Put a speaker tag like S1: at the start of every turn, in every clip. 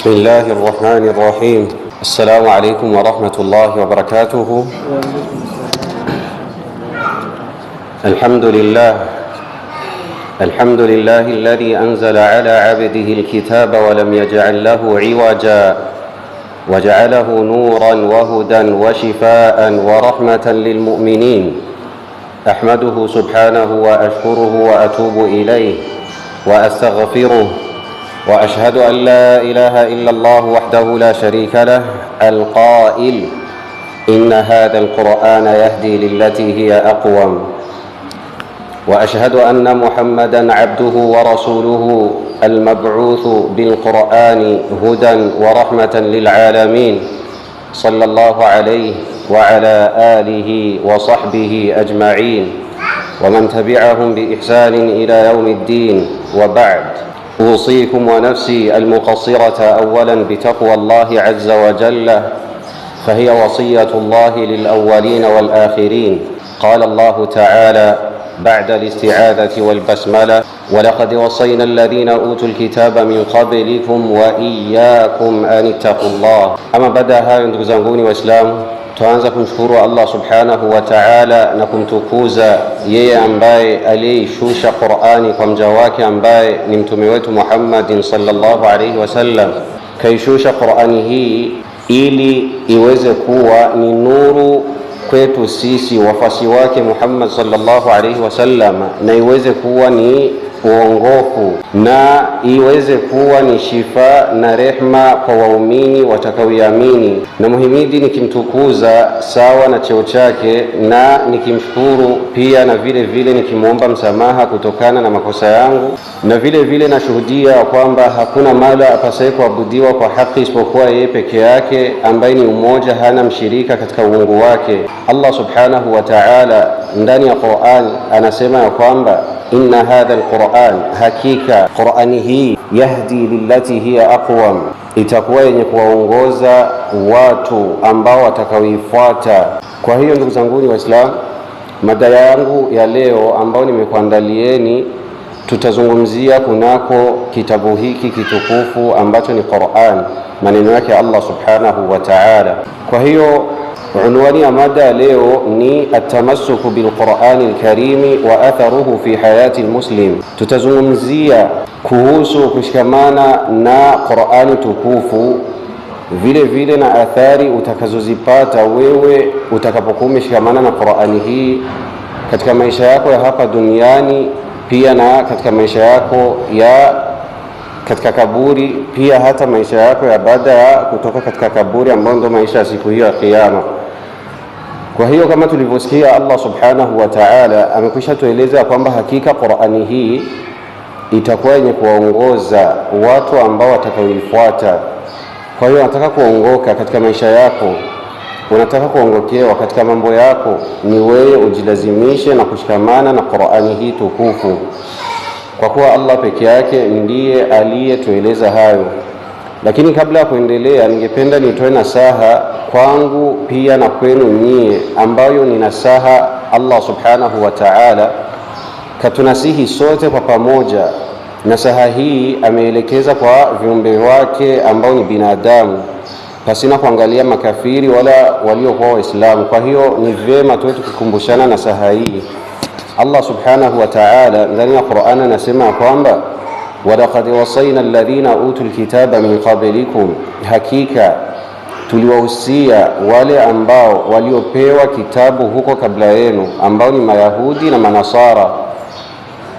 S1: بسم الله الرحمن الرحيم. السلام عليكم ورحمة الله وبركاته. الحمد لله الذي أنزل على عبده الكتاب ولم يجعل له عوجا وجعله نورا وهدى وشفاء ورحمة للمؤمنين. أحمده سبحانه وأشكره وأتوب إليه وأستغفره وأشهد أن لا إله إلا الله وحده لا شريك له القائل إن هذا القرآن يهدي للتي هي أقوم. وأشهد أن محمدًا عبده ورسوله المبعوث بالقرآن هدى ورحمة للعالمين، صلى الله عليه وعلى آله وصحبه أجمعين ومن تبعهم بإحسان إلى يوم الدين. وبعد، أوصيكم ونفسي المقصرة أولا بتقوى الله عز وجل، فهي وصية الله للأولين والآخرين. قال الله تعالى بعد الاستعاذة والبسملة: ولقد وصينا الذين أوتوا الكتاب من قبلكم وإياكم أن اتقوا الله. أما baada ya hayo, ndugu zanguni Waislamu, tuanza kumshukuru Allah subhanahu wa ta'ala na kumtukuza yeye ambaye aliishusha Qur'ani kwa mja wake ambaye ni mtume wetu Muhammadin sallallahu alayhi wasallam. Kaishusha Qur'ani hii ili iweze kuwa ni nuru kwetu sisi wafasi wake Muhammad sallallahu alayhi wasallam, na iweze kuwa ni uongofu na iweze kuwa ni shifa na rehma kwa waumini watakaoiamini. Na muhimidi nikimtukuza sawa na cheo chake, na nikimshukuru pia, na vile vile nikimwomba msamaha kutokana na makosa yangu, na vile vile nashuhudia kwamba hakuna mala apasaye kuabudiwa kwa haki isipokuwa yeye peke yake, ambaye ni umoja, hana mshirika katika uungu wake. Allah subhanahu wa ta'ala ndani ya Qur'an anasema ya kwamba inna hadha alquran, hakika Qur'ani hii, yahdi lillati hiya aqwam, itakuwa yenye kuwaongoza watu ambao watakaoifuata. Kwa hiyo ndugu zanguni Waislamu, mada yangu ya leo ambao nimekuandalieni, tutazungumzia kunako kitabu hiki kitukufu ambacho ni Qur'an, maneno yake Allah subhanahu wa ta'ala. Kwa hiyo unwani ya mada leo ni atamassuku bilqurani alkarimi wa atharuhu fi hayati almuslim. Tutazungumzia kuhusu kushikamana na Qur'ani tukufu, vile vile na athari utakazozipata wewe utakapokuwa umeshikamana na Qur'ani hii katika maisha yako ya hapa duniani, pia na katika maisha yako ya katika kaburi, pia hata maisha yako ya baada ya kutoka katika kaburi, ambayo ndio maisha ya siku hiyo ya Kiyama. Kwa hiyo kama tulivyosikia, Allah subhanahu wa ta'ala amekwisha tueleza kwamba hakika Qur'ani hii itakuwa yenye kuwaongoza watu ambao watakaoifuata. Kwa hiyo unataka kuongoka katika maisha yako, unataka kuongokewa katika mambo yako, ni wewe ujilazimishe na kushikamana na Qur'ani hii tukufu, kwa kuwa Allah peke yake ndiye aliyetueleza hayo. Lakini kabla ya kuendelea, ningependa nitoe nasaha kwangu pia na kwenu nyie, ambayo ni nasaha Allah subhanahu wa ta'ala katunasihi sote kwa pamoja. Nasaha hii ameelekeza kwa viumbe wake ambao ni binadamu, pasina kuangalia makafiri wala waliokuwa Waislamu. Kwa hiyo ni vyema tuwe tukikumbushana nasaha hii. Allah subhanahu wa ta'ala ndani ya Qur'an anasema kwamba walaqad wasayna alladhina utul kitaba min qablikum, hakika tuliwahusia wale ambao waliopewa kitabu huko kabla yenu, ambao ni Mayahudi na Manasara.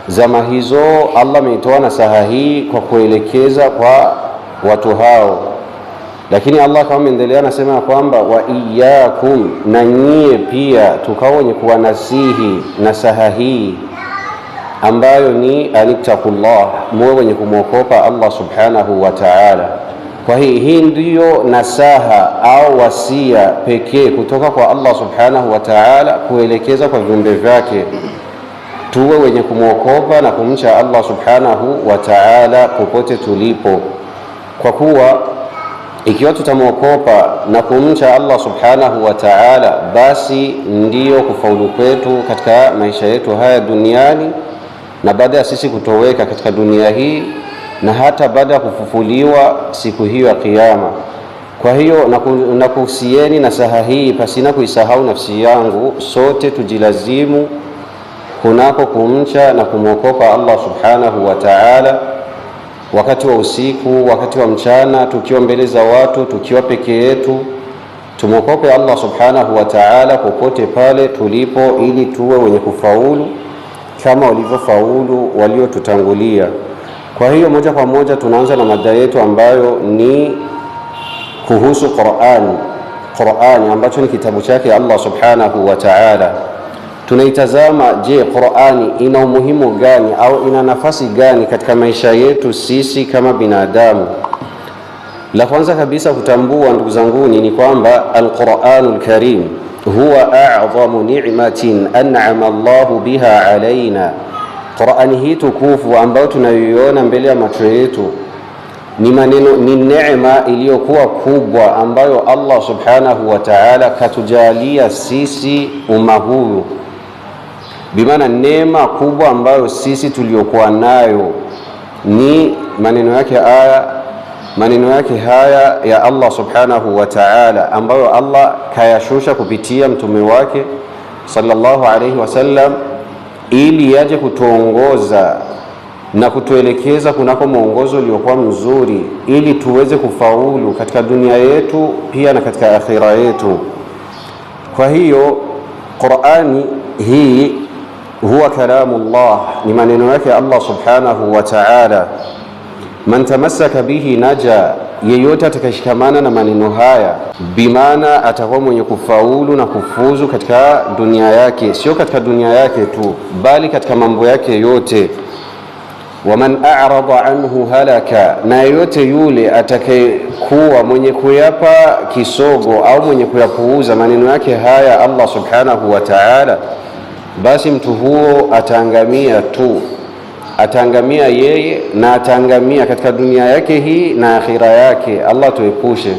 S1: Zama hizo Allah ameitoa nasaha hii kwa kuelekeza kwa watu hao, lakini Allah kama endelea anasema kwamba wa iyyakum, na nyie pia tukao wenye kuwanasihi nasaha hii ambayo ni anittaqullah, muwe wenye kumwokopa Allah subhanahu wa ta'ala. Kwa hii ndiyo nasaha au wasia pekee kutoka kwa Allah subhanahu wa ta'ala kuelekeza kwa viumbe vyake, tuwe wenye kumwokopa na kumcha Allah subhanahu wa ta'ala popote tulipo, kwa kuwa ikiwa tutamwokopa na kumcha Allah subhanahu wa ta'ala, basi ndiyo kufaulu kwetu katika maisha yetu haya duniani, na baada ya sisi kutoweka katika dunia hii, na hata baada ya kufufuliwa siku hiyo ya Kiyama. Kwa hiyo nakuhusieni na saha hii pasina kuisahau nafsi yangu, sote tujilazimu kunako kumcha na kumwokopa Allah subhanahu wa ta'ala, wakati wa usiku, wakati wa mchana, tukiwa mbele za watu, tukiwa peke yetu. Tumwokope Allah subhanahu wa ta'ala popote pale tulipo, ili tuwe wenye kufaulu kama walivyofaulu waliotutangulia. Kwa hiyo moja kwa moja tunaanza na mada yetu ambayo ni kuhusu Qur'an ambacho ni kitabu chake Allah subhanahu wa ta'ala. Tunaitazama, je, Qur'ani ina umuhimu gani au ina nafasi gani katika maisha yetu sisi kama binadamu? La kwanza kabisa kutambua, ndugu zangu, ni kwamba Al-Qur'anul Karim huwa a'zamu ni'matin an'ama Allahu biha alaina. Qur'ani hii tukufu ambayo tunayoiona mbele ya macho yetu ni neema iliyokuwa kubwa ambayo Allah subhanahu wa ta'ala katujalia sisi umma huu. Bimaana neema kubwa ambayo sisi tuliokuwa nayo ni maneno yake haya ya Allah subhanahu wa ta'ala, ambayo Allah kayashusha kupitia mtume wake sallallahu alayhi wasallam, ili yaje kutuongoza na kutuelekeza kunako mwongozo uliokuwa mzuri, ili tuweze kufaulu katika dunia yetu pia na katika akhira yetu. Kwa hiyo Qur'ani hii huwa kalamullah, ni maneno yake Allah subhanahu wa ta'ala. Man tamassaka bihi naja, yeyote atakayeshikamana na maneno haya, bimaana atakuwa mwenye kufaulu na kufuzu katika dunia yake, sio katika dunia yake tu, bali katika mambo yake yote. Waman a'rada anhu halaka, na yeyote yule atakayekuwa mwenye kuyapa kisogo au mwenye kuyapuuza maneno yake haya Allah subhanahu wa ta'ala, basi mtu huo ataangamia tu, ataangamia yeye na ataangamia katika dunia yake hii na akhira yake. Allah tuepushe.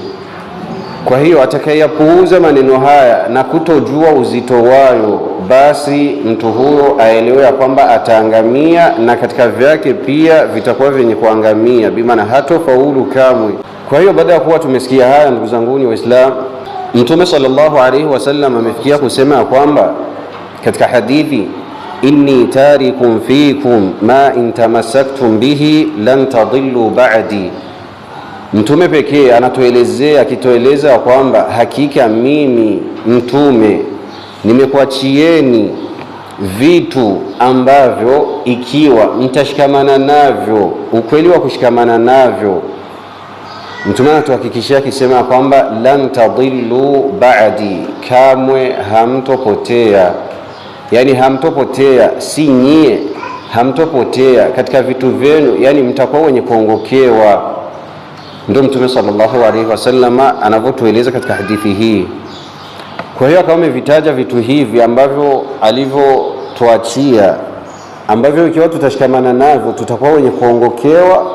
S1: Kwa hiyo atakayepuuza maneno haya na kutojua uzito wayo, basi mtu huyo aelewe ya kwamba ataangamia na katika vyake pia vitakuwa vyenye kuangamia, bimaana hatofaulu kamwe. Kwa hiyo baada ya kuwa tumesikia haya, ndugu zangu ni Waislamu, Mtume sallallahu alaihi wasallam amefikia kusema ya kwamba katika hadithi, inni tarikum fikum ma in tamassaktum bihi lan tadillu ba'di. Mtume pekee anatuelezea, akitueleza kwamba hakika mimi mtume nimekuachieni vitu ambavyo ikiwa mtashikamana navyo, ukweli wa kushikamana navyo, Mtume anatuhakikishia akisema kwamba lan tadillu ba'di, kamwe hamtopotea. Yani hamtopotea, si nyie, hamtopotea katika vitu vyenu, yani mtakuwa wenye kuongokewa. Ndio Mtume sallallahu alaihi wasallam anavyotueleza katika hadithi hii. Kwa hiyo kama amevitaja vitu hivi ambavyo alivyotuachia, ambavyo ikiwa tutashikamana navyo tutakuwa wenye kuongokewa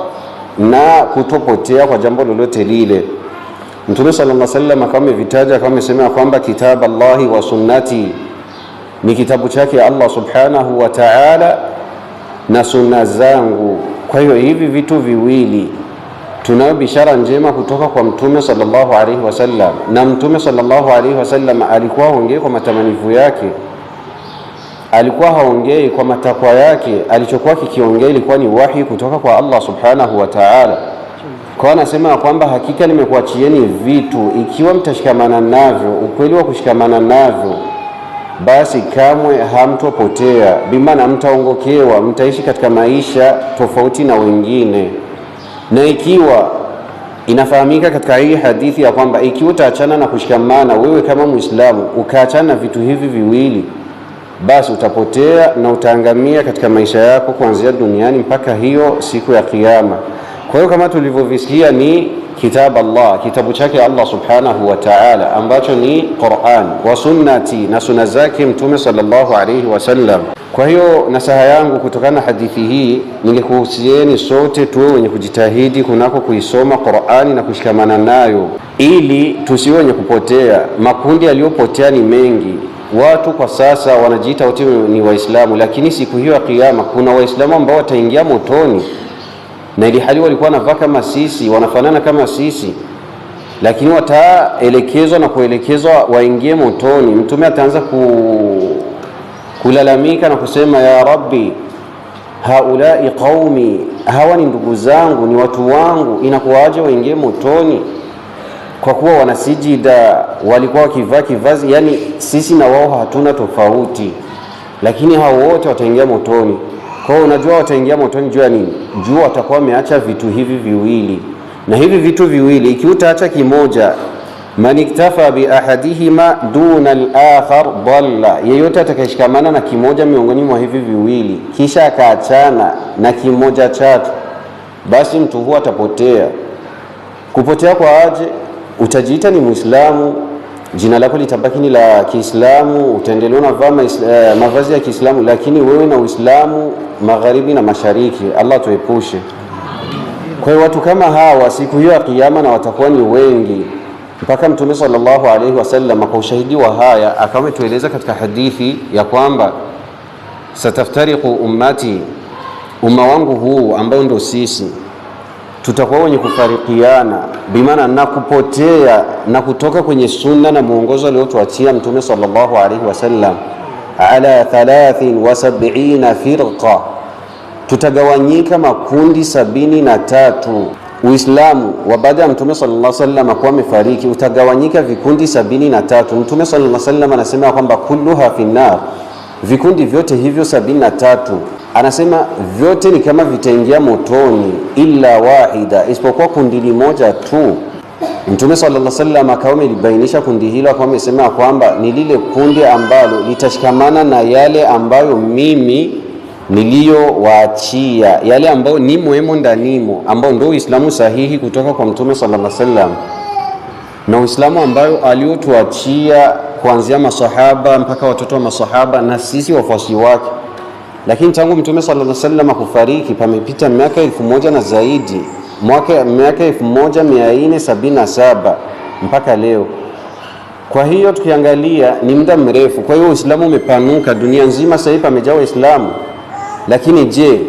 S1: na kutopotea kwa jambo lolote lile. Mtume sallallahu alaihi wasallam kama amevitaja, kama amesema kwamba kitabu Allahi wa sunnati, ni kitabu chake Allah subhanahu wa ta'ala na sunna zangu. Kwa hiyo hivi vitu viwili tunayo bishara njema kutoka kwa Mtume sallallahu alaihi wasallam, na Mtume sallallahu alaihi wasallam alikuwa haongei kwa matamanivu yake, alikuwa haongei kwa matakwa yake. Alichokuwa kikiongea ilikuwa ni wahi kutoka kwa Allah subhanahu wa ta'ala. Kwa anasema kwamba hakika nimekuachieni vitu, ikiwa mtashikamana navyo, ukweli wa kushikamana navyo, basi kamwe hamtopotea, bimaana mtaongokewa, mtaishi katika maisha tofauti na wengine. Na ikiwa inafahamika katika hii hadithi ya kwamba ikiwa utaachana na kushikamana wewe kama Muislamu, ukaachana na vitu hivi viwili, basi utapotea na utaangamia katika maisha yako kuanzia duniani mpaka hiyo siku ya Kiyama. Kwa hiyo kama tulivyovisikia, ni kitabu Allah, kitabu chake Allah subhanahu wa ta'ala, ambacho ni Qur'an wa sunnati, na sunna zake Mtume sallallahu alayhi wasallam. Kwa hiyo nasaha yangu kutokana na hadithi hii, ningekuhusieni sote tuwe wenye kujitahidi kunako kuisoma Qur'ani na kushikamana nayo, ili tusiwe wenye kupotea. Makundi yaliyopotea ni mengi. Watu kwa sasa wanajiita wote ni Waislamu, lakini siku hiyo ya Kiyama kuna Waislamu ambao wataingia motoni na ili hali walikuwa wanavaa kama sisi, wanafanana kama sisi, lakini wataelekezwa na kuelekezwa waingie motoni. Mtume ataanza kulalamika na kusema, ya Rabbi, haulai qaumi, hawa ni ndugu zangu, ni watu wangu, inakuwaje waingie motoni? Kwa kuwa wanasijida, walikuwa wakivaa kivazi, yani sisi na wao hatuna tofauti, lakini hao wote wataingia motoni. Kwa hiyo unajua wataingia motoni jua nini? Jua watakuwa wameacha vitu hivi viwili, na hivi vitu viwili ikiwa utaacha kimoja, man iktafa bi ahadihima duna al-akhar dalla, yeyote atakayeshikamana na kimoja miongoni mwa hivi viwili kisha akaachana na kimoja chake, basi mtu huo atapotea. Kupotea kwa aje? Utajiita ni Muislamu, jina lako litabaki ni la Kiislamu, utaendelea unavaa mavazi ya Kiislamu, lakini wewe na Uislamu magharibi na mashariki, Allah tuepushe. Kwa hiyo watu kama hawa siku hiyo ya kiyama na watakuwa ni wengi, mpaka Mtume sallallahu alaihi wasallam kwa ushahidi wa haya akametueleza katika hadithi ya kwamba sataftariqu ummati, umma wangu huu ambao ndio sisi, tutakuwa wenye kufarikiana, bimaana na kupotea na kutoka kwenye sunna na muongozo aliotuachia Mtume sallallahu alaihi wasallam, ala 73 firqa, tutagawanyika makundi 73. Uislamu wa baada ya Mtume sallallahu alaihi wasallam kwa amefariki utagawanyika vikundi 73. Mtume sallallahu alaihi wasallam anasema kwamba kulluha finnar, vikundi vyote hivyo 73 anasema vyote ni kama vitaingia motoni, illa wahida, isipokuwa kundi moja tu. Mtume sallallahu alaihi wasallam akawa amelibainisha kundi hilo, akawa amesema kwamba ni lile kundi ambalo litashikamana na yale ambayo mimi niliyowaachia, yale ambayo ni muhimu ndanimo, ambao ndio Uislamu sahihi kutoka kwa Mtume sallallahu alaihi wasallam, na Uislamu ambayo aliotuachia kuanzia masahaba mpaka watoto wa masahaba na sisi wafuasi wake. Lakini tangu Mtume sallallahu alaihi wasallam kufariki pamepita miaka 1000 na zaidi, miaka 1477 mpaka leo. Kwa hiyo tukiangalia ni muda mrefu. Kwa hiyo Uislamu umepanuka dunia nzima, sasa hivi pamejaa Waislamu. Lakini je,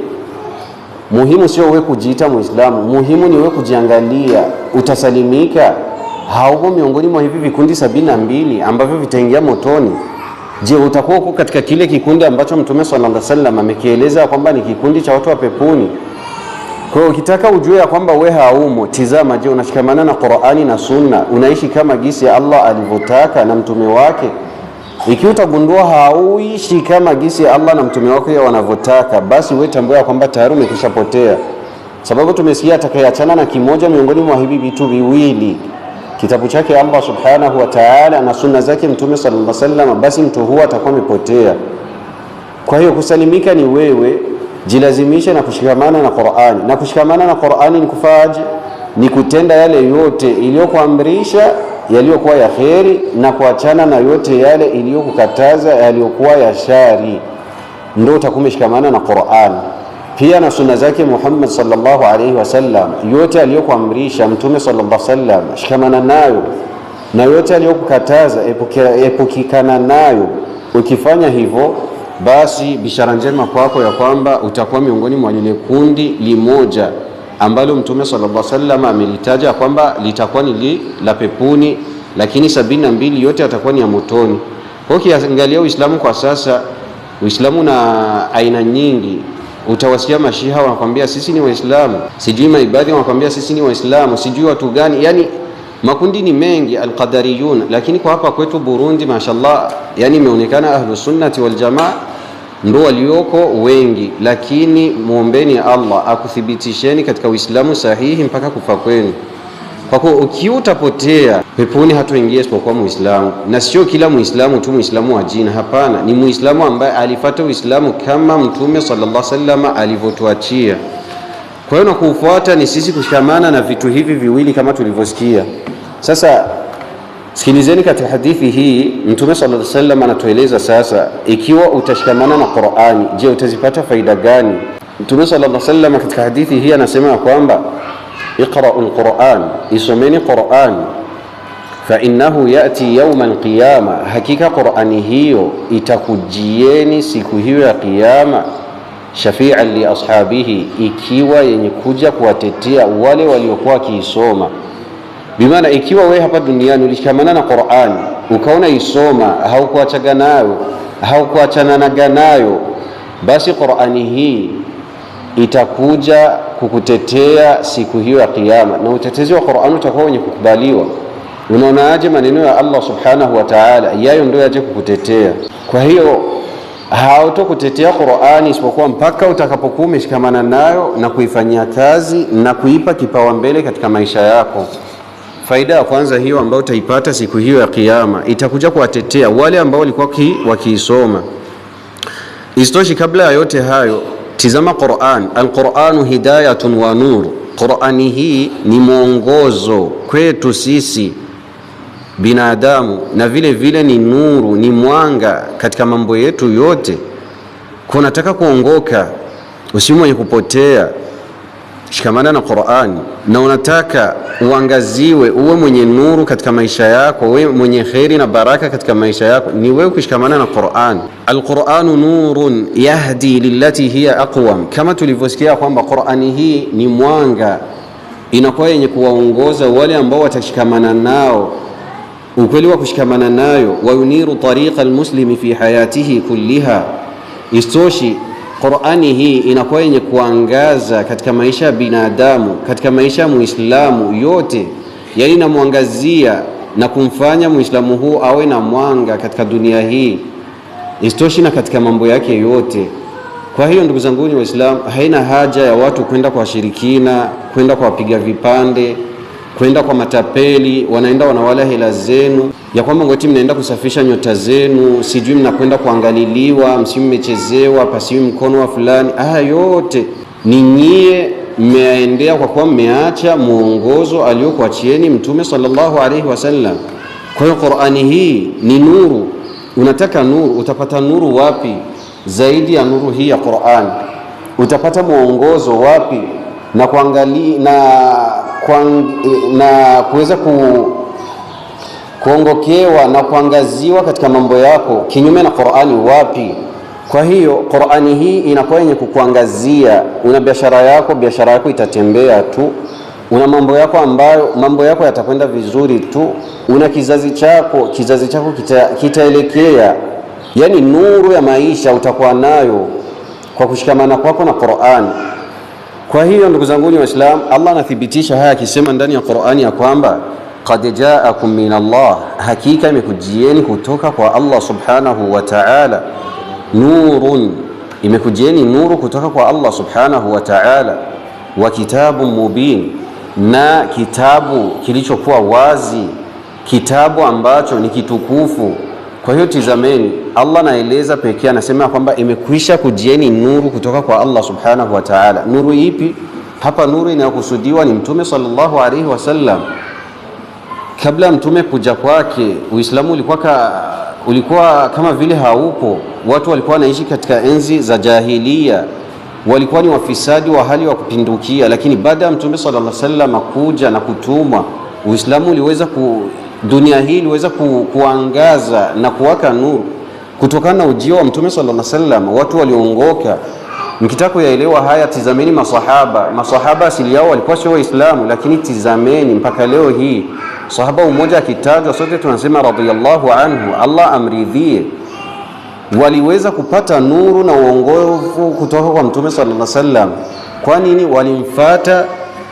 S1: muhimu sio wewe kujiita Muislamu, muhimu ni wewe kujiangalia, utasalimika? Hauko miongoni mwa hivi vikundi 72 ambavyo vitaingia motoni? Je, utakuwa uko katika kile kikundi ambacho Mtume sallallahu alaihi wasallam amekieleza kwamba ni kikundi cha watu wa peponi? Kwa hiyo ukitaka ujue ya kwamba wewe haumo, tizama, je, unashikamana na Qur'ani na Sunna? Unaishi kama gisi Allah alivyotaka na mtume wake? Ikiwa utagundua hauishi kama gisi Allah na mtume wake wanavyotaka, basi wewe tambua kwamba tayari umekwishapotea. Sababu tumesikia atakayeachana na kimoja miongoni mwa hivi vitu viwili, kitabu chake Allah subhanahu wa ta'ala na sunna zake Mtume sallallahu alaihi wasallam, basi mtu huwa atakuwa amepotea. Kwa hiyo kusalimika ni wewe jilazimisha na kushikamana na Qur'ani, na kushikamana na Qur'ani ni kufaje? Ni kutenda yale yote iliyokuamrisha yaliyokuwa ya kheri, na kuachana na yote yale iliyokukataza yaliyokuwa ya shari, ndio utakuwa umeshikamana na Qur'ani. Pia na sunna zake Muhammad sallallahu alaihi wasallam, yote aliyokuamrisha Mtume sallallahu alaihi wasallam shikamana nayo, na yote aliyokukataza epukikana nayo. Ukifanya hivyo, basi bishara njema kwako ya kwamba utakuwa miongoni mwa lile kundi limoja ambalo Mtume sallallahu alaihi wasallam amelitaja kwamba litakuwa ni la peponi, lakini 72 yote atakuwa ni ya motoni. Kwa hiyo ukiangalia Uislamu kwa sasa, Uislamu na aina nyingi. Utawasikia mashiha wanakuambia sisi ni Waislamu, sijui maibadhi wanakuambia sisi ni Waislamu, sijui watu gani, yani makundi ni mengi, alqadariyun. Lakini kwa hapa kwetu Burundi, mashallah, yani imeonekana ahlus sunnati wal jamaa ndio walioko wengi. Lakini muombeni Allah akuthibitisheni katika Uislamu sahihi mpaka kufa kwenu, kwa kuwa ukiwa utapotea peponi hatoingia isipokuwa Muislamu. Na sio kila Muislamu tu Muislamu wa jina, hapana, ni Muislamu ambaye alifuata Uislamu kama Mtume sallallahu alaihi wasallam alivyotuachia. Kwa hiyo na kufuata ni sisi kushikamana na vitu hivi viwili kama tulivyosikia. Sasa sikilizeni, katika hadithi hii Mtume sallallahu alaihi wasallam anatueleza sasa, ikiwa utashikamana na Qur'ani, je, utazipata faida gani? Mtume sallallahu alaihi wasallam katika hadithi hii anasema kwamba iqra'ul Qur'an, isomeni Qur'an, fa innahu yati yawm al-qiyama, hakika Qur'ani hiyo itakujieni siku hiyo ya kiyama, shafi'an li ashabihi, ikiwa yenye kuja kuwatetea wale waliokuwa kiisoma. Bimaana ikiwa wewe hapa duniani ulishikamana na Qur'an ukaona isoma, haukuachaga nayo, haukuachana nayo, basi Qur'ani hii itakuja kukutetea siku hiyo ya Kiyama, na utetezi wa Qur'an utakuwa wenye kukubaliwa. Unaonaje maneno ya Allah subhanahu wa ta'ala, yayo ndio yaje kukutetea. Kwa hiyo hautokutetea Qur'ani isipokuwa mpaka utakapokuwa umeshikamana nayo na kuifanyia kazi na kuipa kipaumbele katika maisha yako. Faida ya kwanza hiyo ambayo utaipata siku hiyo ya Kiyama, itakuja kuwatetea wale ambao walikuwa wakiisoma. Istoshi, kabla ya yote hayo, tizama Qur'an. Al-Qur'anu hidayatun wa nur. Qur'ani hii ni mwongozo kwetu sisi binadamu, na vile vile ni nuru, ni mwanga katika mambo yetu yote. Kunataka kuongoka, usiwe mwenye kupotea, shikamana na Qur'ani. Na unataka uangaziwe, uwe mwenye nuru katika maisha yako, uwe mwenye khairi na baraka katika maisha yako, ni wewe kushikamana na Qur'an. Al-Qur'anu nurun yahdi lillati hiya aqwam, kama tulivyosikia kwamba Qur'ani hii ni mwanga, inakuwa yenye kuwaongoza wale ambao watashikamana nao ukweli wa kushikamana nayo. Wa yuniru tariqa almuslimi fi hayatihi kulliha. Istoshi, Qur'ani hii inakuwa yenye kuangaza katika maisha ya binadamu, katika maisha ya Muislamu yote, yani inamwangazia na kumfanya Muislamu huu awe na mwanga katika dunia hii, istoshi na katika mambo yake yote. Kwa hiyo ndugu zangu ni Waislamu, haina haja ya watu kwenda kwa washirikina, kwenda kwa wapiga vipande, kwenda kwa matapeli, wanaenda wanawala hela zenu, ya kwamba ngoti mnaenda kusafisha nyota zenu, sijui mnakwenda kuangaliliwa, msimu mmechezewa, pasiwi mkono wa fulani. Haya yote ni nyie mmeendea kwa kuwa mmeacha muongozo aliokuachieni Mtume sallallahu alaihi wasallam. Kwa hiyo Qur'ani hii ni nuru. Unataka nuru, utapata nuru wapi zaidi ya nuru hii ya Qur'an? Utapata muongozo wapi na kuangalia na kuweza kuongokewa na kuangaziwa katika mambo yako kinyume na Qur'ani wapi? Kwa hiyo Qur'ani hii inakuwa yenye kukuangazia. Una biashara yako itatembea tu. Una mambo yako yatakwenda vizuri tu. Una kizazi chako kitaelekea, yani nuru ya maisha utakuwa nayo kwa kushikamana kwako na Qur'an. Kwa hiyo ndugu zangu Waislamu, Allah anathibitisha haya akisema ndani ya Qur'ani ya kwamba qad ja'akum min Allah, hakika imekujieni kutoka kwa Allah subhanahu wa ta'ala, nurun, imekujieni nuru kutoka kwa Allah subhanahu wa ta'ala, wa kitabun mubin, na kitabu kilichokuwa wazi, kitabu ambacho ni kitukufu. Kwa hiyo tizameni, Allah naeleza pekee, anasema kwamba imekwisha kujieni nuru kutoka kwa Allah subhanahu wa ta'ala. Nuru ipi hapa? Nuru inayokusudiwa ni Mtume sallallahu alaihi wasallam. Kabla ya Mtume kuja kwake, Uislamu ulikuwa kama vile haupo. Watu walikuwa wanaishi katika enzi za jahiliya, walikuwa ni wafisadi wa hali wa kupindukia. Lakini baada ya Mtume sallallahu alaihi wasallam kuja na kutumwa, Uislamu dunia hii iliweza kuangaza na kuwaka nuru. Kutokana na ujio wa Mtume sallallahu alaihi wasallam, watu waliongoka. Mkitaka kuyaelewa haya, tizameni masahaba asili yao walikuwa sio Waislamu, lakini tizameni mpaka leo hii sahaba mmoja akitajwa sote tunasema radhiyallahu anhu, Allah amridhie. Waliweza kupata nuru na uongofu kutoka kwa Mtume sallallahu alaihi wasallam. Kwa nini? Walimfuata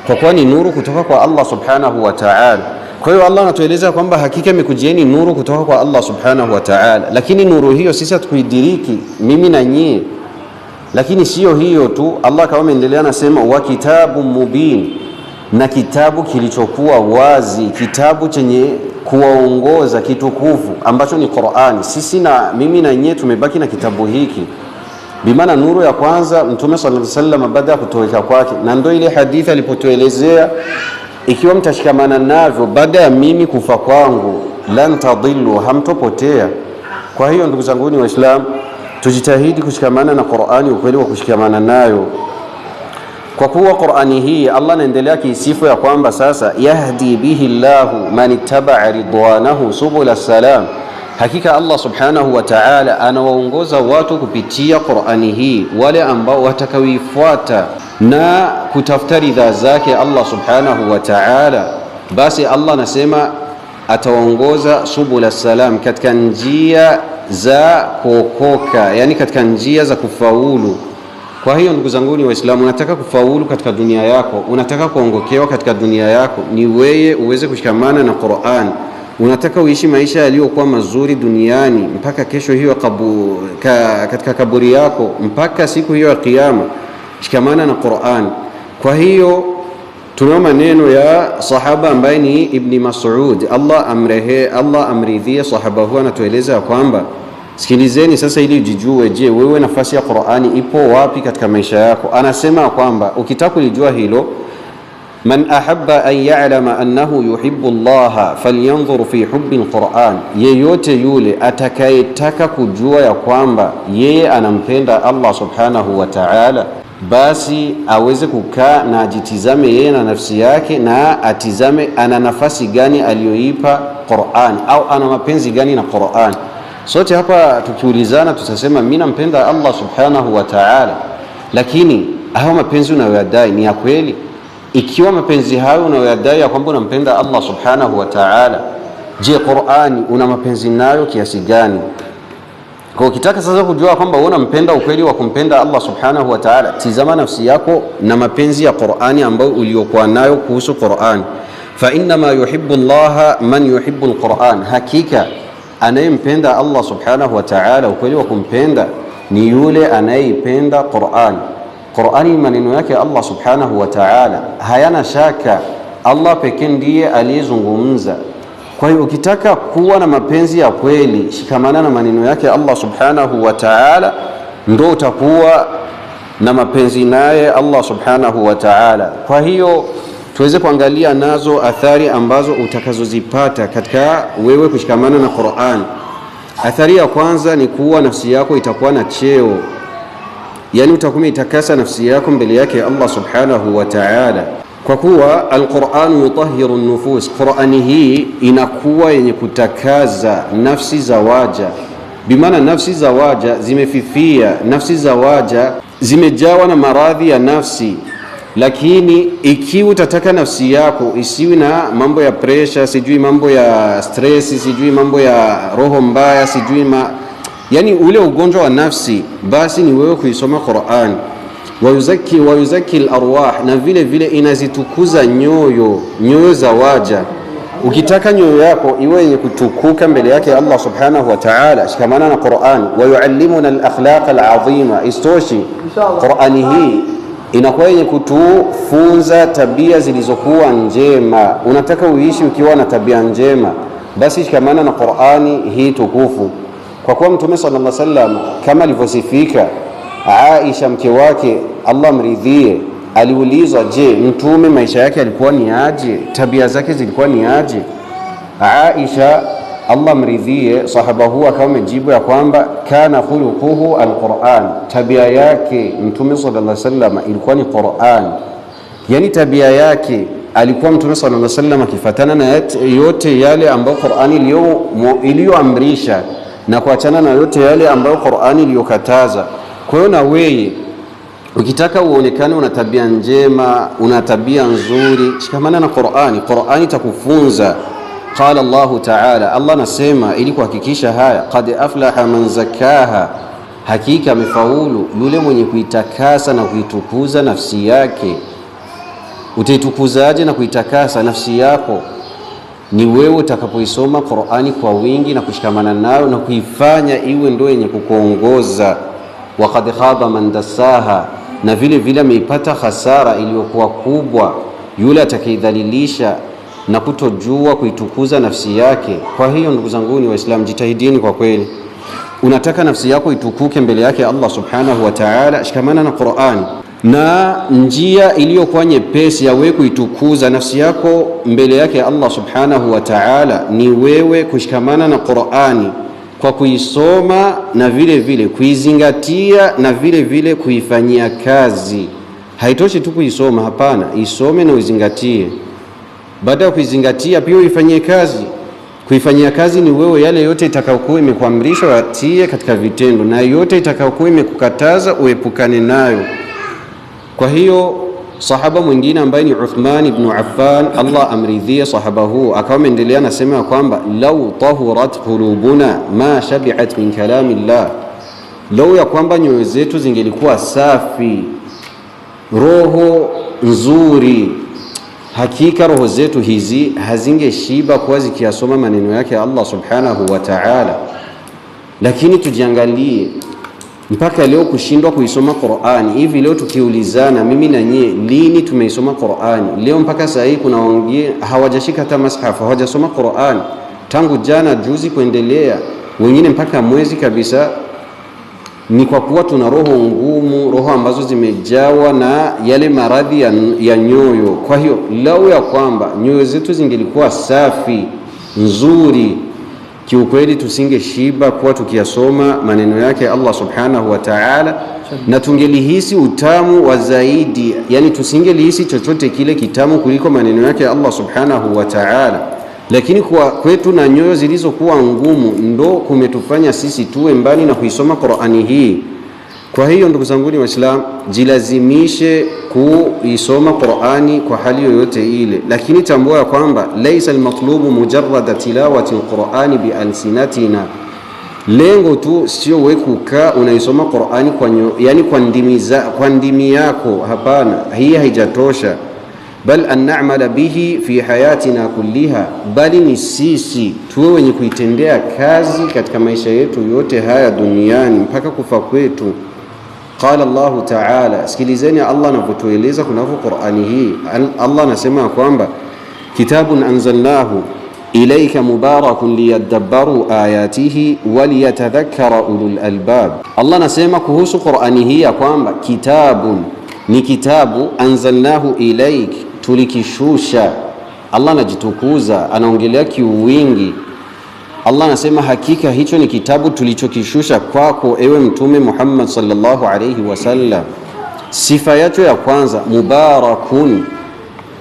S1: kwa kuwa ni nuru kutoka kwa Allah subhanahu wa ta'ala. Kwa hiyo Allah anatueleza kwamba hakika imekujieni nuru kutoka kwa Allah subhanahu wa ta'ala, lakini nuru hiyo sisi hatukuidiriki, mimi na nyie. Lakini sio hiyo tu, Allah kama ameendelea anasema wa kitabun mubin, na kitabu kilichokuwa wazi, kitabu chenye kuwaongoza kitukufu ambacho ni Qur'ani. Sisi na mimi na nyie tumebaki na kitabu hiki. Bimaana nuru ya kwanza Mtume sallallahu alaihi wasallam baada ya kutoweka kwake, na ndio ile hadithi alipotuelezea, ikiwa mtashikamana navyo baada ya mimi kufa kwangu, lan tadillu, hamtopotea. Kwa hiyo ndugu zangu ni Waislamu, tujitahidi kushikamana na Qur'ani, ukweli wa kushikamana nayo, kwa kuwa Qur'ani hii Allah anaendelea kiisifu ya kwamba sasa yahdi bihi Allahu man ittaba'a ridwanahu subul salam. Hakika Allah subhanahu wa ta'ala anawaongoza watu kupitia Qur'ani hii, wale ambao watakaoifuata na kutafuta ridha zake Allah subhanahu wa ta'ala, basi Allah anasema atawaongoza subula salam, katika njia za kuokoka, yani katika njia za kufaulu. Kwa hiyo ndugu zangu ni Waislamu, unataka kufaulu katika dunia yako, unataka kuongokewa katika dunia yako, ni wewe uweze kushikamana na Qur'an. Unataka uishi maisha yaliyokuwa mazuri duniani mpaka kesho hiyo katika kaburi yako, mpaka siku hiyo ya Kiyama, shikamana na Qur'an. Kwa hiyo tunao maneno ya sahaba ambaye ni Ibn Mas'ud, Allah amridhie sahaba huwa, anatueleza kwamba sikilizeni sasa ili ujijue, je, wewe nafasi ya Qur'ani ipo wapi katika maisha yako? Anasema kwamba ukitaka kulijua hilo, man ahabba an ya'lama annahu yuhibbu Allah falyanzur fi hubbi al-Qur'an, yeyote yule atakayetaka kujua ya kwamba yeye anampenda Allah subhanahu wa ta'ala, basi aweze kukaa na ajitizame yeye na nafsi yake, na atizame ana nafasi gani aliyoipa Qur'an, au ana mapenzi gani na Qur'an. Sote hapa tukiulizana tutasema mimi nampenda Allah subhanahu wa ta'ala, lakini hao mapenzi unayoyadai ni ya kweli? Ikiwa mapenzi hayo unayoyadai ya kwamba unampenda Allah subhanahu wa ta'ala, je, Qur'ani una mapenzi nayo kiasi gani? Kwa ukitaka sasa kujua kwamba unampenda ukweli wa kumpenda Allah subhanahu wa ta'ala, tizama nafsi yako na mapenzi ya Qur'ani ambayo uliokuwa nayo kuhusu Qur'an. Fa inma yuhibbu Allah man yuhibbu al-Qur'an, hakika anayempenda Allah subhanahu wa ta'ala ukweli wa kumpenda ni yule anayependa Qur'an. Qur'ani maneno yake Allah subhanahu wa ta'ala, hayana shaka Allah pekee ndiye aliyezungumza. Kwa hiyo ukitaka kuwa na mapenzi ya kweli, shikamana na maneno yake Allah subhanahu wa ta'ala, ndio utakuwa na mapenzi naye Allah subhanahu wa ta'ala. Kwa hiyo tuweze kuangalia nazo athari ambazo utakazozipata katika wewe kushikamana na Qur'an. Athari ya kwanza ni kuwa nafsi yako itakuwa na cheo, yani utakuwa itakasa nafsi yako mbele yake Allah subhanahu wa ta'ala, kwa kuwa al-Qur'an yutahhiru an-nufus. Qur'ani hii inakuwa yenye kutakaza nafsi za waja, bimaana nafsi za waja zimefifia, nafsi za waja zimejawa na maradhi ya nafsi. Lakini ikiwa utataka nafsi yako isiwi na mambo ya pressure, sijui mambo ya stress, sijui mambo ya roho mbaya, yani ule ugonjwa wa nafsi, basi ni wewe kuisoma Qur'an. Wayuzaki al-arwah, na vile vile inazitukuza nyoyo za waja. Ukitaka nyoyo yako iwe yenye kutukuka mbele yake Allah subhanahu wa ta'ala, shikamana na Qur'an. Wayuallimuna al-akhlaq al-azima, istoshi Qur'ani hii inakuwa yenye kutufunza tabia zilizokuwa njema. Unataka uishi ukiwa na tabia njema, basi shikamana na Qur'ani hii tukufu. Kwa kuwa Mtume sallallahu alaihi wasallam kama alivyosifika Aisha mke wake Allah mridhie, aliulizwa, je, Mtume maisha yake alikuwa ni aje, tabia zake zilikuwa ni aje? Aisha Allah mridhie, sahaba huwa kama amejibu ya kwamba kana khuluquhu al-Qur'an, tabia yake Mtume sallallahu alaihi wasallam ilikuwa ni Qur'an. Yani tabia yake alikuwa Mtume sallallahu alaihi wasallam akifuatana na yote yale ambayo Qur'ani iliyoamrisha na kuachana na yote yale ambayo Qur'ani iliyokataza. Kwa hiyo na wewe ukitaka uonekane una tabia njema, una tabia nzuri, shikamana na Qur'ani. Qur'ani itakufunza. Qala Allahu ta'ala, Allah nasema ili kuhakikisha haya, qad aflaha man zakaha, hakika amefaulu yule mwenye kuitakasa na kuitukuza nafsi yake. Utaitukuzaje na kuitakasa nafsi yako? Ni wewe utakapoisoma Qur'ani kwa wingi na kushikamana nayo na kuifanya iwe ndio yenye kukuongoza. Wa qad khaba man dassaha, na vile vile ameipata hasara iliyokuwa kubwa yule atakayedhalilisha na kutojua kuitukuza nafsi yake. Kwa hiyo ndugu zangu ni Waislamu, jitahidini kwa kweli. Unataka nafsi yako itukuke mbele yake Allah subhanahu wa ta'ala, shikamana na Qur'an. Na njia iliyokuwa nyepesi ya wewe kuitukuza nafsi yako mbele yake Allah subhanahu wa ta'ala ni wewe kushikamana na Qur'ani kwa kuisoma na vile vile kuizingatia na vile vile kuifanyia kazi. Haitoshi tu kuisoma, hapana, isome na uizingatie. Baada ya kuizingatia pia uifanyie kazi.
S2: Kuifanyia kazi ni wewe yale yote itakayokuwa imekuamrisha watie katika vitendo, na yote itakayokuwa imekukataza uepukane nayo. Kwa hiyo sahaba mwingine ambaye ni Uthman ibn Affan, Allah amridhie sahaba huu, akawa ameendelea nasema kwamba lau tahurat qulubuna ma shabi'at min kalamillah, lau ya kwamba nyoyo zetu zingelikuwa safi, roho nzuri, hakika roho zetu hizi hazingeshiba kuwa zikiasoma maneno yake Allah subhanahu wa ta'ala. Lakini tujiangalie mpaka leo kushindwa kuisoma Qur'ani. Hivi leo tukiulizana mimi na nyie, lini tumeisoma Qur'ani? Leo mpaka sasa kuna wengine hawajashika hata mashafu, hawajasoma Qur'ani tangu jana juzi kuendelea, wengine mpaka mwezi kabisa. Ni kwa kuwa tuna roho ngumu, roho ambazo zimejawa na yale maradhi ya nyoyo. Kwa hiyo lau ya kwamba nyoyo zetu zingelikuwa safi nzuri, kiukweli tusingeshiba kuwa tukiyasoma maneno yake Allah subhanahu wa ta'ala, na tungelihisi utamu wa zaidi, yani tusingelihisi chochote kile kitamu kuliko maneno yake Allah subhanahu wa ta'ala. Lakini kwa kwetu na nyoyo zilizokuwa ngumu ndo kumetufanya sisi tuwe mbali na kuisoma Qur'ani hii. Kwa hiyo ndugu zangu ni Waislamu, jilazimishe kuisoma Qur'ani kwa hali yoyote ile, lakini tambua kwamba laysa almatlubu mujarrada tilawati alqur'ani bialsinatina. Lengo tu sio wewe kukaa unaisoma Qur'ani kwa ndimi yako, hapana, hii haijatosha. Bal an na'mala bihi fi hayatina kulliha, bali ni sisi tuwe wenye kuitendea kazi katika maisha yetu yote haya duniani mpaka kufa kwetu. Qala Allah ta'ala, sikilizeni Allah anavyotueleza kunako Qur'ani hii. Allah anasema kwamba kitabun anzalnahu ilayka mubarakun liyadabbaru ayatihi waliyatadhakkara ulul albab. Allah anasema kuhusu Qur'ani hii ya kwamba kitabun, ni kitabu, anzalnahu ilayk, tulikishusha. Allah anajitukuza, anaongelea kiuwingi. Allah anasema hakika hicho ni kitabu tulichokishusha kwako ewe Mtume Muhammad sallallahu alayhi wasallam. Sifa yake ya kwanza, mubarakun,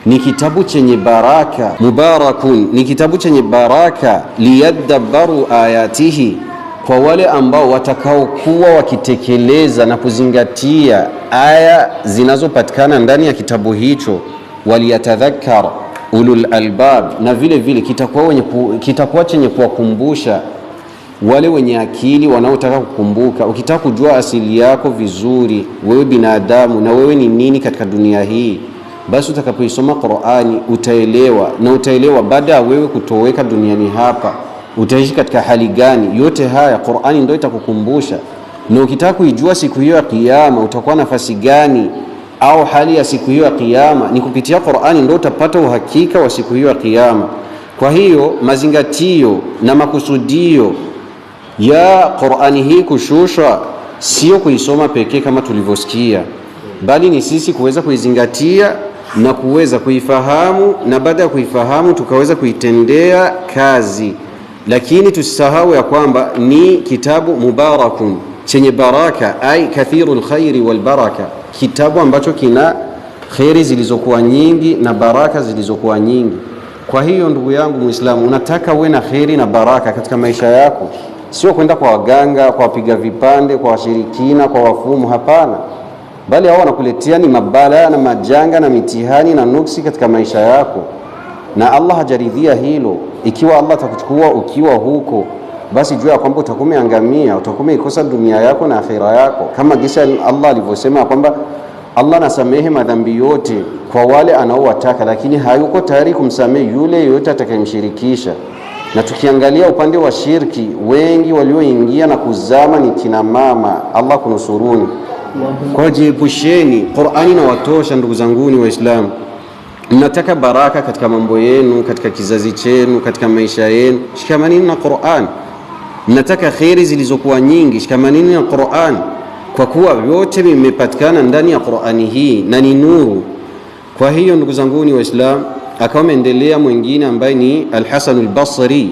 S2: ni kitabu chenye baraka. Mubarakun ni kitabu chenye baraka, liyadabbaru ayatihi, kwa wale ambao watakaokuwa wakitekeleza na kuzingatia aya zinazopatikana ndani ya kitabu hicho. Waliyatadhakkar ulul albab, na vile vile kitakuwa chenye kuwakumbusha wale wenye akili wanaotaka kukumbuka. Ukitaka kujua asili yako vizuri, wewe binadamu, na wewe ni nini katika dunia hii, basi utakapoisoma Qur'ani utaelewa, na utaelewa baada ya wewe kutoweka duniani hapa utaishi katika hali gani. Yote haya Qur'ani ndio itakukumbusha. Na ukitaka kuijua siku hiyo ya kiyama utakuwa nafasi gani au hali ya siku hiyo ya kiyama, ni kupitia Qur'ani ndio utapata uhakika wa siku hiyo ya kiyama. Kwa hiyo mazingatio na makusudio ya Qur'ani hii kushushwa sio kuisoma pekee kama tulivyosikia, bali ni sisi kuweza kuizingatia na kuweza kuifahamu, na baada ya kuifahamu tukaweza kuitendea kazi. Lakini tusisahau ya kwamba ni kitabu mubarakun, chenye baraka, ai kathirul khairi wal baraka, kitabu ambacho kina khairi zilizokuwa nyingi na baraka zilizokuwa nyingi. Kwa hiyo ndugu yangu Muislamu, unataka uwe na khairi na baraka katika maisha yako, sio kwenda kwa waganga, kwa wapiga vipande, kwa washirikina, kwa wafumu, hapana, bali hao wanakuletea ni mabala na majanga na mitihani na nuksi katika maisha yako, na Allah hajaridhia hilo. Ikiwa Allah atakuchukua ukiwa huko, basi jua kwamba utakuwa umeangamia, utakuwa umeikosa dunia yako na akhira yako, kama kisha Allah alivyosema kwamba Allah anasamehe madhambi yote kwa wale anaowataka, lakini hayuko tayari kumsamehe yule yote atakayemshirikisha. Na tukiangalia upande wa shirki, wengi walioingia na kuzama ni kina mama. Allah kunusuruni. Kwa jiepusheni, Qur'ani na watosha. Ndugu zangu ni Waislamu, mnataka baraka katika mambo yenu, katika kizazi chenu, katika maisha yenu, shikamanini na Qur'an. Mnataka khairi zilizokuwa nyingi, shikamanini na Qur'an, kwa kuwa yote vimepatikana ndani ya Qur'ani hii na ni nuru. Kwa hiyo ndugu zangu ni Waislamu, akawa ameendelea mwingine ambaye ni Al-Hasan al-Basri.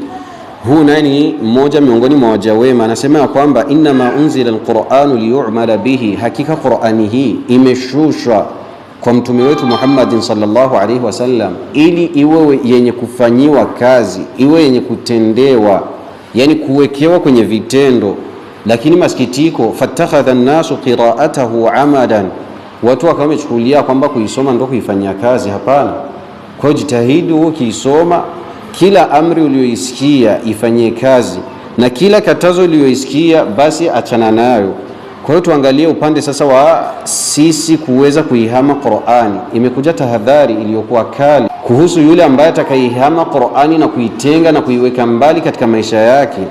S2: Huu nani mmoja miongoni mwa waja wema, anasema kwamba inma unzila al-Qur'anu liyu'mala bihi, hakika Qur'ani hii imeshushwa kwa mtume wetu Muhammadin sallallahu alaihi wasallam, ili iwe yenye kufanyiwa kazi, iwe yenye kutendewa, yani kuwekewa kwenye vitendo. Lakini masikitiko, fatakhadha an-nasu qira'atahu amadan, watu wakawa wamechukulia kwamba kuisoma ndio kuifanyia kazi. Hapana. Kwa jitahidi ukiisoma, kila amri uliyoisikia ifanyie kazi, na kila katazo uliyoisikia basi achana nayo. Kwa hiyo tuangalie upande sasa wa sisi kuweza kuihama Qur'ani. Imekuja tahadhari iliyokuwa kali kuhusu yule ambaye atakaihama Qur'ani na kuitenga na kuiweka mbali katika maisha yake.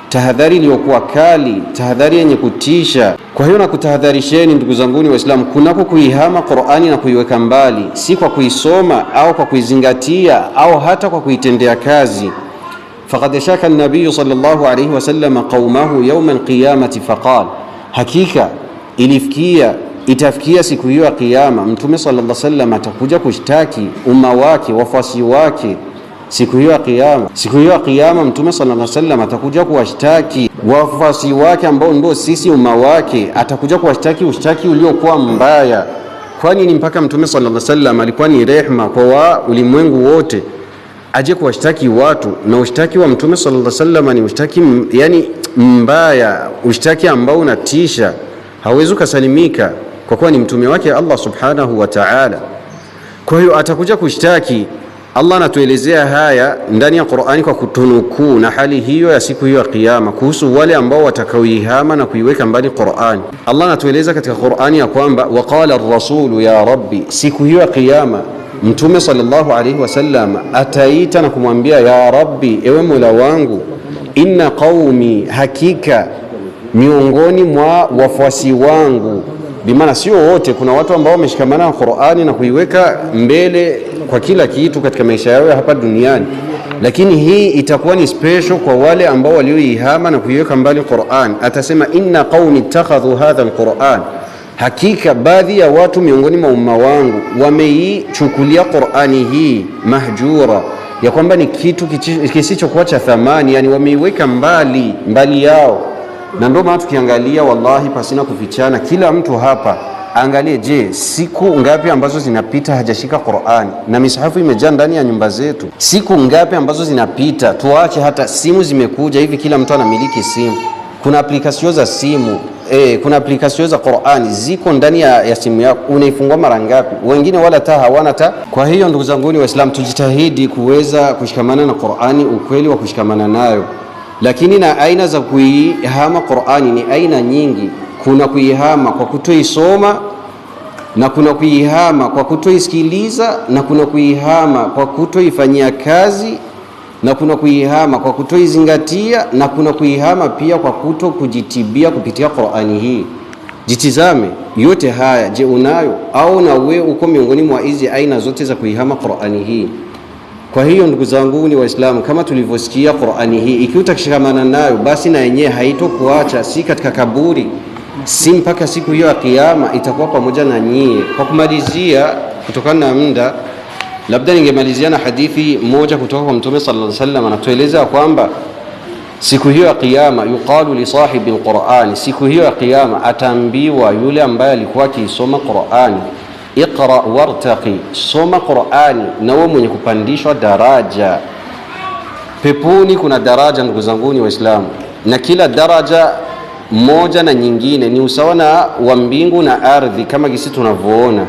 S2: Tahadhari iliyokuwa kali, tahadhari yenye kutisha. Kwa hiyo nakutahadharisheni ndugu zanguni Waislamu, kunako kuihama Qur'ani na kuiweka mbali, si kwa kuisoma au kwa kuizingatia au hata kwa kuitendea kazi. Faqad shaka an-nabiy sallallahu alayhi wasallam qaumahu yawm al-qiyamati faqala, hakika itafikia siku hiyo ya Kiyama, Mtume sallallahu alaihi wasallam atakuja kushtaki umma wake, wafuasi wake siku hiyo ya Kiyama. Siku hiyo ya Kiyama Mtume sallallahu alaihi wasallam atakuja kuwashtaki wafuasi wake ambao ndio sisi umma wake, atakuja kuwashtaki ushtaki uliokuwa mbaya. Kwani ni mpaka Mtume sallallahu alaihi wasallam alikuwa ni rehema kwa ulimwengu wote, aje kuwashtaki watu, na ushtaki wa Mtume sallallahu alaihi wasallam ni ushtaki yani mbaya, ushtaki ambao unatisha, hawezi kusalimika kwa kuwa ni mtume wake Allah subhanahu wa ta'ala. Kwa hiyo atakuja kushtaki. Allah anatuelezea haya ndani ya Qur'ani kwa kutunukuu na hali hiyo ya siku hiyo ya Kiyama, kuhusu wale ambao watakaoihama na kuiweka mbali Qur'ani. Allah anatueleza katika Qur'ani ya kwamba waqala ar-rasulu ya rabbi, siku hiyo ya Kiyama Mtume sallallahu alaihi wasallam ataita na kumwambia ya rabbi, ewe Mola wangu, inna qaumi, hakika miongoni mwa wafuasi wangu. Bimaana sio wote, kuna watu ambao wameshikamana na Qur'ani na kuiweka mbele kwa kila kitu katika maisha yao hapa duniani, lakini hii itakuwa ni special kwa wale ambao walioihama na kuiweka mbali Qur'an. Atasema inna qaumi ittakhadhu hadha al-Qur'an, hakika baadhi ya watu miongoni mwa umma wangu wameichukulia Qur'ani hii mahjura, ya kwamba ni kitu kisichokuwa cha thamani, yani wameiweka mbali yao. Na ndio maana tukiangalia, wallahi pasina kufichana, kila mtu hapa angalie, je, siku ngapi ambazo zinapita hajashika Qur'ani? Na misahafu imejaa ndani ya nyumba zetu. Siku ngapi ambazo zinapita, tuache hata simu zimekuja hivi, kila mtu anamiliki simu. Kuna aplikasyon za simu, kuna aplikasyon za Qur'ani ziko ndani ya simu yako. Unaifungua mara ngapi? Wengine wala hawana ta. Kwa hiyo ndugu zangu ni Waislamu, tujitahidi kuweza kushikamana na Qur'ani, ukweli wa kushikamana nayo. Lakini na aina za kuihama Qur'ani ni aina nyingi. Kuna kuihama kwa kutoisoma, na kuna kuihama kwa kutoisikiliza, na kuna kuihama kwa kutoifanyia kazi, na kuna kuihama kwa kutoizingatia, na kuna kuihama pia kwa kuto kujitibia kupitia Qur'ani hii. Jitizame yote haya, je, unayo au na wewe uko miongoni mwa hizi aina zote za kuihama Qur'ani hii? Kwa hiyo ndugu zangu ni Waislamu, kama tulivyosikia Qur'ani hii, ikiwa utakishikamana nayo, basi na yenyewe haitokuacha, si katika kaburi, si mpaka siku hiyo ya Kiyama, itakuwa pamoja na nyie. Kwa kumalizia, kutokana na muda, labda ningemalizia na hadithi moja kutoka kwa Mtume sallallahu alaihi wasallam. Anatueleza kwamba siku hiyo ya Kiyama, yuqalu li sahibi al-Qur'an, siku hiyo ya Kiyama ataambiwa yule ambaye alikuwa akisoma Qur'ani, iqra wartaqi, soma Qur'ani na wewe mwenye kupandishwa daraja. Peponi kuna daraja ndugu zangu ni Waislamu, na kila daraja moja na nyingine ni usawa na wa mbingu na ardhi kama gisi tunavyoona.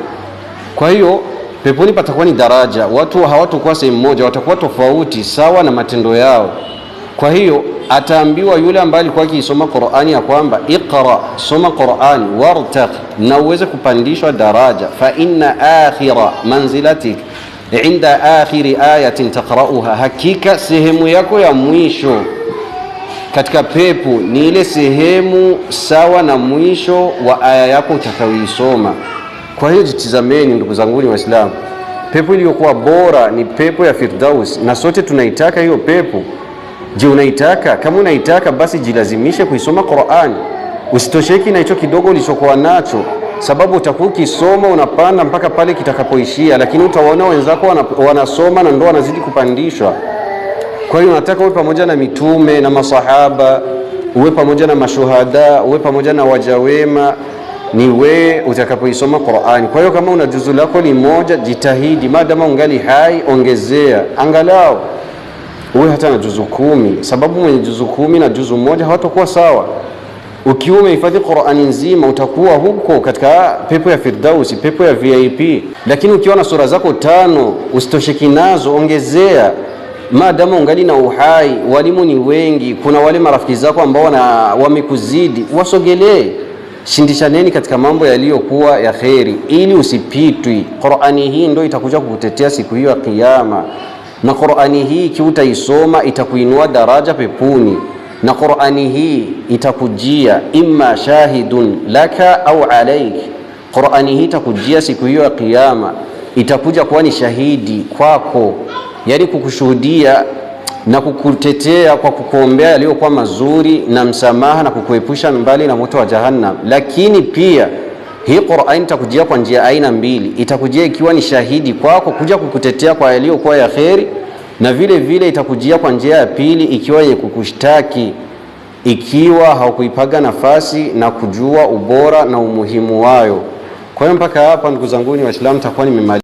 S2: Kwa hiyo peponi patakuwa ni daraja, watu hawatakuwa sehemu moja, watakuwa tofauti sawa na matendo yao. Kwa hiyo ataambiwa yule ambaye alikuwa akisoma Qur'ani ya kwamba iqra, soma Qur'ani, wartaq, na uweze kupandishwa daraja, fa inna akhira manzilatik inda akhiri ayatin taqra'uha, hakika sehemu yako ya mwisho katika pepo ni ile sehemu sawa na mwisho wa aya yako utakayoisoma. Kwa hiyo jitizameni ndugu zangu ni Waislamu, pepo iliyokuwa bora ni pepo ya Firdaus, na sote tunaitaka hiyo pepo. Je, unaitaka? Kama unaitaka, basi jilazimishe kuisoma Qur'ani. Usitosheki na hicho kidogo ulichokuwa nacho, sababu utakuwa ukisoma unapanda mpaka pale kitakapoishia, lakini utawaona wenzako wanasoma na ndio wanazidi kupandishwa. Kwa hiyo unataka uwe pamoja na mitume na masahaba, uwe pamoja na mashuhada, uwe pamoja na waja wema, ni wewe utakapoisoma Qur'ani. Kwa hiyo kama una juzu lako limoja, jitahidi maadamu ungali hai, ongezea angalau uwe hata na juzu 10, sababu mwenye juzu 10 na juzu moja hawatakuwa sawa. Ukiwa umehifadhi Qur'ani nzima utakuwa huko katika pepo ya Firdausi, pepo ya VIP. Lakini ukiwa na sura zako 5 usitosheki nazo, ongezea maadamu ungali na uhai. Walimu ni wengi, kuna wale marafiki zako ambao wamekuzidi, wasogelee, shindishaneni katika mambo yaliyokuwa ya kheri ili usipitwi. Qur'ani hii ndio itakuja kukutetea siku hiyo ya Kiyama, na Qur'ani hii kiutaisoma itakuinua daraja pepuni, na Qur'ani hii itakujia imma shahidun laka au alaik. Qur'ani hii itakujia siku hiyo ya Kiyama, itakuja kuwa ni shahidi kwako, yani kukushuhudia na kukutetea kwa kukuombea yaliyokuwa mazuri na msamaha na kukuepusha mbali na moto wa Jahannam. Lakini pia hii Qur'an itakujia kwa njia aina mbili. Itakujia ikiwa ni shahidi kwako kuja kukutetea kwa yaliyokuwa ya kheri, na vile vile itakujia kwa njia ya pili ikiwa yenye kukushtaki ikiwa haukuipaga nafasi na kujua ubora na umuhimu wayo. Kwa hiyo mpaka hapa ndugu zangu Waislamu, takuwa nimemaliza.